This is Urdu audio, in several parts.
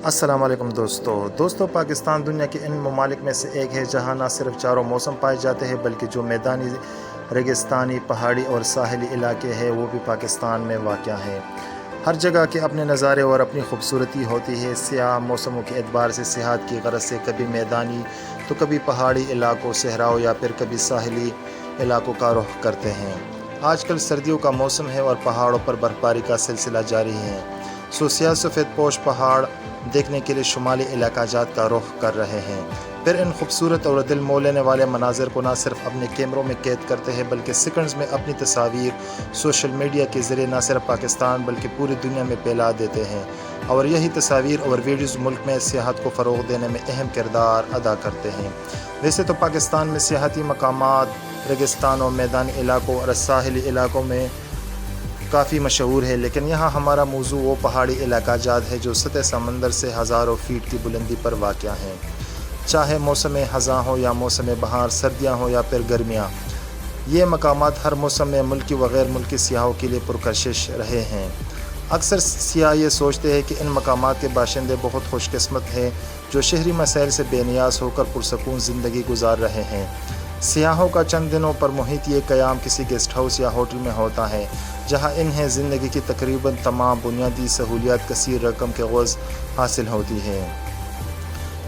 السلام علیکم دوستو پاکستان دنیا کے ان ممالک میں سے ایک ہے جہاں نہ صرف چاروں موسم پائے جاتے ہیں بلکہ جو میدانی، ریگستانی، پہاڑی اور ساحلی علاقے ہیں وہ بھی پاکستان میں واقع ہیں۔ ہر جگہ کے اپنے نظارے اور اپنی خوبصورتی ہوتی ہے۔ سیاح موسموں کے اعتبار سے سیاحت کی غرض سے کبھی میدانی تو کبھی پہاڑی علاقوں، صحراؤں یا پھر کبھی ساحلی علاقوں کا رخ کرتے ہیں۔ آج کل سردیوں کا موسم ہے اور پہاڑوں پر برف باری کا سلسلہ جاری ہے، سیاح سفید پوش پہاڑ دیکھنے کے لیے شمالی علاقہ جات کا رخ کر رہے ہیں۔ پھر ان خوبصورت اور دل مو لینے والے مناظر کو نہ صرف اپنے کیمروں میں قید کرتے ہیں بلکہ سیکنڈز میں اپنی تصاویر سوشل میڈیا کے ذریعے نہ صرف پاکستان بلکہ پوری دنیا میں پھیلا دیتے ہیں، اور یہی تصاویر اور ویڈیوز ملک میں سیاحت کو فروغ دینے میں اہم کردار ادا کرتے ہیں۔ ویسے تو پاکستان میں سیاحتی مقامات ریگستانوں، میدانی علاقوں اور ساحلی علاقوں میں کافی مشہور ہے، لیکن یہاں ہمارا موضوع وہ پہاڑی علاقہ جات ہے جو سطح سمندر سے ہزاروں فیٹ کی بلندی پر واقع ہیں۔ چاہے موسم خزاں ہو یا موسم بہار، سردیاں ہوں یا پھر گرمیاں، یہ مقامات ہر موسم میں ملکی و غیر ملکی سیاحوں کے لیے پرکشش رہے ہیں۔ اکثر سیاح یہ سوچتے ہیں کہ ان مقامات کے باشندے بہت خوش قسمت ہیں جو شہری مسائل سے بے نیاز ہو کر پرسکون زندگی گزار رہے ہیں۔ سیاحوں کا چند دنوں پر محیطی قیام کسی گیسٹ ہاؤس یا ہوٹل میں ہوتا ہے جہاں انہیں زندگی کی تقریباً تمام بنیادی سہولیات کثیر رقم کے عوض حاصل ہوتی ہے،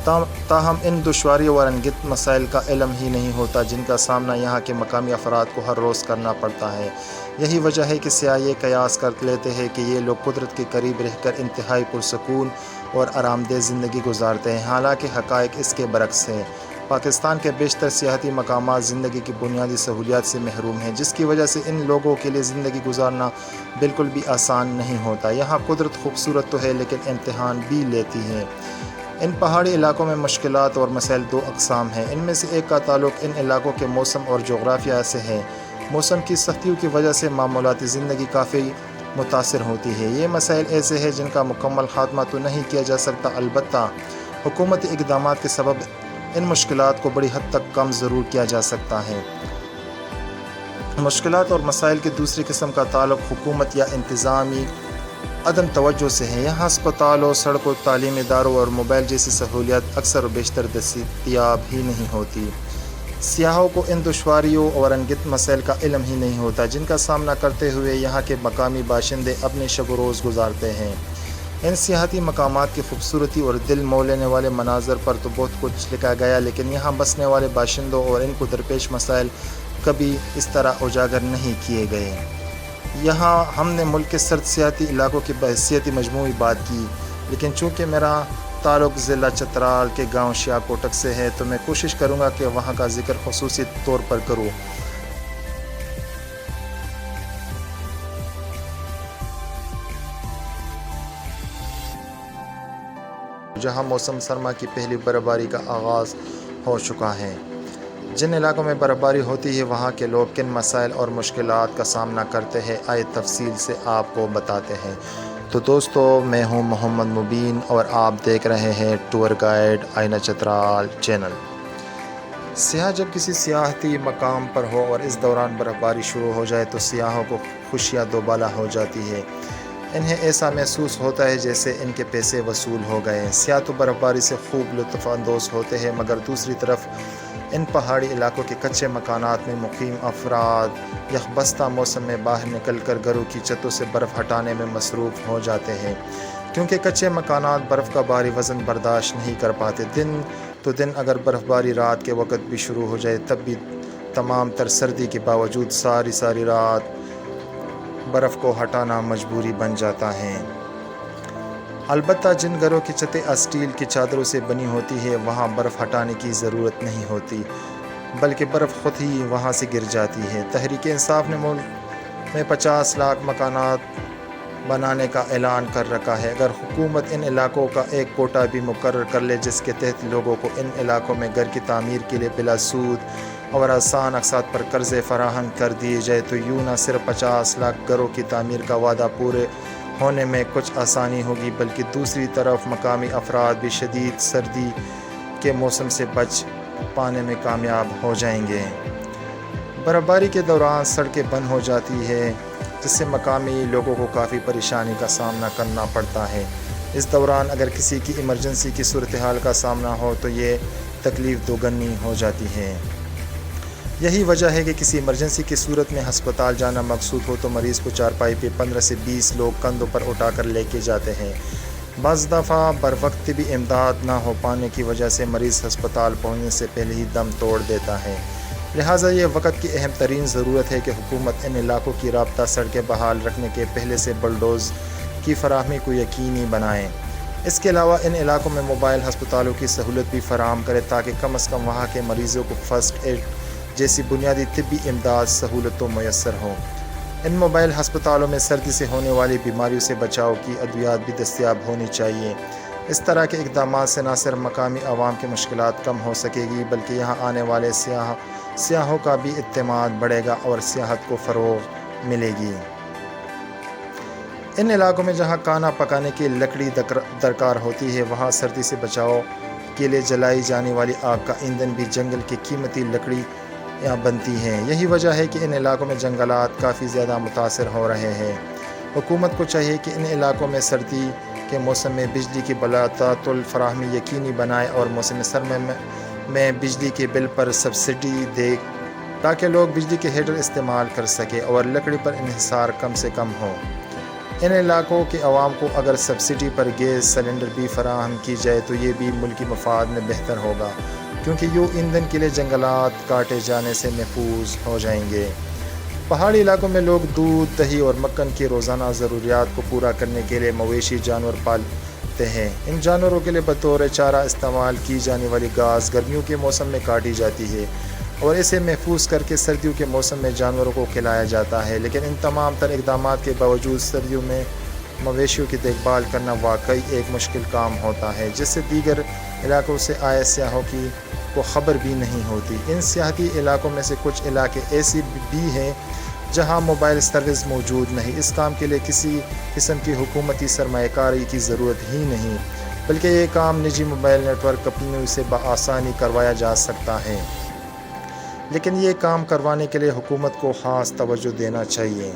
تاہم ان دشواریوں اور انگت مسائل کا علم ہی نہیں ہوتا جن کا سامنا یہاں کے مقامی افراد کو ہر روز کرنا پڑتا ہے۔ یہی وجہ ہے کہ سیاح یہ قیاس کر لیتے ہیں کہ یہ لوگ قدرت کے قریب رہ کر انتہائی پرسکون اور آرام دہ زندگی گزارتے ہیں، حالانکہ حقائق اس کے برعکس ہیں۔ پاکستان کے بیشتر سیاحتی مقامات زندگی کی بنیادی سہولیات سے محروم ہیں، جس کی وجہ سے ان لوگوں کے لیے زندگی گزارنا بالکل بھی آسان نہیں ہوتا۔ یہاں قدرت خوبصورت تو ہے لیکن امتحان بھی لیتی ہے۔ ان پہاڑی علاقوں میں مشکلات اور مسائل دو اقسام ہیں۔ ان میں سے ایک کا تعلق ان علاقوں کے موسم اور جغرافیہ سے ہے۔ موسم کی سختیوں کی وجہ سے معمولاتی زندگی کافی متاثر ہوتی ہے۔ یہ مسائل ایسے ہیں جن کا مکمل خاتمہ تو نہیں کیا جا سکتا، البتہ حکومتی اقدامات کے سبب ان مشکلات کو بڑی حد تک کم ضرور کیا جا سکتا ہے۔ مشکلات اور مسائل کی دوسری قسم کا تعلق حکومت یا انتظامی عدم توجہ سے ہے۔ یہاں ہسپتالوں، سڑکوں، تعلیمی اداروں اور موبائل جیسی سہولیات اکثر و بیشتر دستیاب ہی نہیں ہوتی۔ سیاحوں کو ان دشواریوں اور انگت مسائل کا علم ہی نہیں ہوتا جن کا سامنا کرتے ہوئے یہاں کے مقامی باشندے اپنے شب و روز گزارتے ہیں۔ ان سیاحتی مقامات کی خوبصورتی اور دل مو لینے والے مناظر پر تو بہت کچھ لکھا گیا، لیکن یہاں بسنے والے باشندوں اور ان کو درپیش مسائل کبھی اس طرح اجاگر نہیں کیے گئے۔ یہاں ہم نے ملک کے سرد سیاحتی علاقوں کی بحیثیت مجموعی بات کی، لیکن چونکہ میرا تعلق ضلع چترال کے گاؤں شیاہ کوٹک سے ہے تو میں کوشش کروں گا کہ وہاں کا ذکر خصوصی طور پر کروں۔ جہاں موسم سرما کی پہلی برف باری کا آغاز ہو چکا ہے۔ جن علاقوں میں برف باری ہوتی ہے وہاں کے لوگ کن مسائل اور مشکلات کا سامنا کرتے ہیں، آئے تفصیل سے آپ کو بتاتے ہیں۔ تو دوستو، میں ہوں محمد مبین اور آپ دیکھ رہے ہیں ٹور گائیڈ آئینہ چترال چینل۔ سیاح جب کسی سیاحتی مقام پر ہو اور اس دوران برف باری شروع ہو جائے تو سیاحوں کو خوشیاں دوبالا ہو جاتی ہے۔ انہیں ایسا محسوس ہوتا ہے جیسے ان کے پیسے وصول ہو گئے۔ سیاح تو برف باری سے خوب لطف اندوز ہوتے ہیں، مگر دوسری طرف ان پہاڑی علاقوں کے کچے مکانات میں مقیم افراد یخبستہ موسم میں باہر نکل کر گھروں کی چھتوں سے برف ہٹانے میں مصروف ہو جاتے ہیں، کیونکہ کچے مکانات برف کا بھاری وزن برداشت نہیں کر پاتے۔ دن اگر برف باری رات کے وقت بھی شروع ہو جائے تب بھی تمام تر سردی کے باوجود ساری رات برف کو ہٹانا مجبوری بن جاتا ہے۔ البتہ جن گھروں کی چھتیں اسٹیل کی چادروں سے بنی ہوتی ہے وہاں برف ہٹانے کی ضرورت نہیں ہوتی، بلکہ برف خود ہی وہاں سے گر جاتی ہے۔ تحریک انصاف نے ملک میں 50 لاکھ مکانات بنانے کا اعلان کر رکھا ہے۔ اگر حکومت ان علاقوں کا ایک کوٹا بھی مقرر کر لے جس کے تحت لوگوں کو ان علاقوں میں گھر کی تعمیر کے لیے بلا سود اور آسان اقساط پر قرضے فراہم کر دیے جائے تو یوں نہ صرف 50 لاکھ گھروں کی تعمیر کا وعدہ پورے ہونے میں کچھ آسانی ہوگی، بلکہ دوسری طرف مقامی افراد بھی شدید سردی کے موسم سے بچ پانے میں کامیاب ہو جائیں گے۔ برف باری کے دوران سڑکیں بند ہو جاتی ہیں جس سے مقامی لوگوں کو کافی پریشانی کا سامنا کرنا پڑتا ہے۔ اس دوران اگر کسی کی ایمرجنسی کی صورتحال کا سامنا ہو تو یہ تکلیف دوگنی ہو جاتی ہے۔ یہی وجہ ہے کہ کسی ایمرجنسی کی صورت میں ہسپتال جانا مقصود ہو تو مریض کو چارپائی پہ 15 سے 20 لوگ کندھوں پر اٹھا کر لے کے جاتے ہیں۔ بعض دفعہ بروقت طبی امداد نہ ہو پانے کی وجہ سے مریض ہسپتال پہنچنے سے پہلے ہی دم توڑ دیتا ہے۔ لہٰذا یہ وقت کی اہم ترین ضرورت ہے کہ حکومت ان علاقوں کی رابطہ سڑکیں بحال رکھنے کے پہلے سے بلڈوز کی فراہمی کو یقینی بنائے۔ اس کے علاوہ ان علاقوں میں موبائل ہسپتالوں کی سہولت بھی فراہم کرے تاکہ کم از کم وہاں کے مریضوں کو فرسٹ ایڈ جیسی بنیادی طبی امداد سہولتوں میسر ہوں۔ ان موبائل ہسپتالوں میں سردی سے ہونے والی بیماریوں سے بچاؤ کی ادویات بھی دستیاب ہونی چاہیے۔ اس طرح کے اقدامات سے نہ صرف مقامی عوام کی مشکلات کم ہو سکے گی بلکہ یہاں آنے والے سیاحوں کا بھی اعتماد بڑھے گا اور سیاحت کو فروغ ملے گی۔ ان علاقوں میں جہاں کھانا پکانے کی لکڑی درکار ہوتی ہے وہاں سردی سے بچاؤ کے لیے جلائی جانے والی آگ کا ایندھن بھی جنگل کی قیمتی لکڑی بنتی ہیں۔ یہی وجہ ہے کہ ان علاقوں میں جنگلات کافی زیادہ متاثر ہو رہے ہیں۔ حکومت کو چاہیے کہ ان علاقوں میں سردی کے موسم میں بجلی کی بالاتعطل فراہمی یقینی بنائے اور موسم سرما میں بجلی کے بل پر سبسڈی دے تاکہ لوگ بجلی کے ہیٹر استعمال کر سکیں اور لکڑی پر انحصار کم سے کم ہو۔ ان علاقوں کے عوام کو اگر سبسڈی پر گیس سلنڈر بھی فراہم کی جائے تو یہ بھی ملکی مفاد میں بہتر ہوگا کیونکہ یہ ایندھن کے لیے جنگلات کاٹے جانے سے محفوظ ہو جائیں گے۔ پہاڑی علاقوں میں لوگ دودھ، دہی اور مکھن کی روزانہ ضروریات کو پورا کرنے کے لیے مویشی جانور پالتے ہیں۔ ان جانوروں کے لیے بطور چارہ استعمال کی جانے والی گھاس گرمیوں کے موسم میں کاٹی جاتی ہے اور اسے محفوظ کر کے سردیوں کے موسم میں جانوروں کو کھلایا جاتا ہے۔ لیکن ان تمام تر اقدامات کے باوجود سردیوں میں مویشیوں کی دیکھ بھال کرنا واقعی ایک مشکل کام ہوتا ہے جس سے دیگر علاقوں سے آئے سیاحوں کو خبر بھی نہیں ہوتی۔ ان سیاحتی علاقوں میں سے کچھ علاقے ایسی بھی ہیں جہاں موبائل سروس موجود نہیں۔ اس کام کے لیے کسی قسم کی حکومتی سرمایہ کاری کی ضرورت ہی نہیں بلکہ یہ کام نجی موبائل نیٹ ورک کمپنیوں سے بآسانی کروایا جا سکتا ہے، لیکن یہ کام کروانے کے لیے حکومت کو خاص توجہ دینا چاہیے۔